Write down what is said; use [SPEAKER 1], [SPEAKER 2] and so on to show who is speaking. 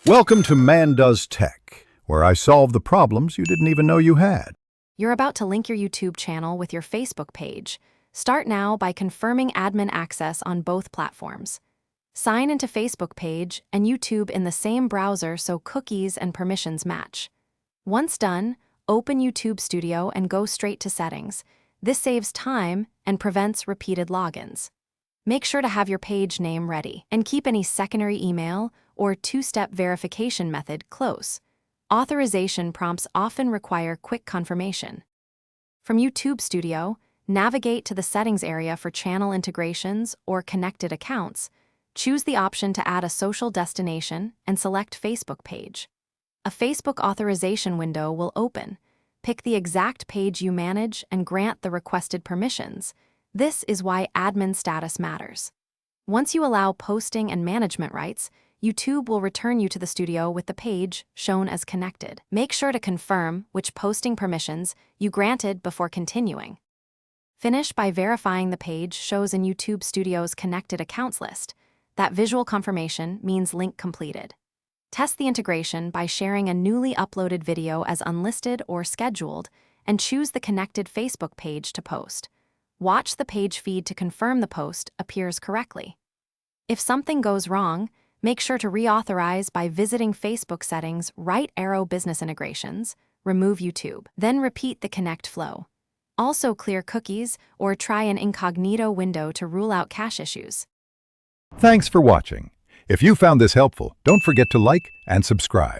[SPEAKER 1] Welcome to Man Does Tech, where I solve the problems you didn't even know you had.
[SPEAKER 2] You're about to link your YouTube channel with your Facebook page. Start now by confirming admin access on both platforms. Sign into Facebook page and YouTube in the same browser so cookies and permissions match. Once done, open YouTube Studio and go straight to settings. This saves time and prevents repeated logins. Make sure to have your page name ready and keep any secondary email or two-step verification method close. Authorization prompts often require quick confirmation. From YouTube Studio, navigate to the settings area for channel integrations or connected accounts. Choose the option to add a social destination and select Facebook page. A Facebook authorization window will open. Pick the exact page you manage and grant the requested permissions. This is why admin status matters. Once you allow posting and management rights, YouTube will return you to the studio with the page shown as connected. Make sure to confirm which posting permissions you granted before continuing. Finish by verifying the page shows in YouTube Studio's connected accounts list. That visual confirmation means link completed. Test the integration by sharing a newly uploaded video as unlisted or scheduled and choose the connected Facebook page to post. Watch the page feed to confirm the post appears correctly. If something goes wrong, make sure to reauthorize by visiting Facebook settings, right arrow business integrations, remove YouTube, then repeat the connect flow. Also clear cookies or try an incognito window to rule out cache issues.
[SPEAKER 1] Thanks for watching. If you found this helpful, don't forget to like and subscribe.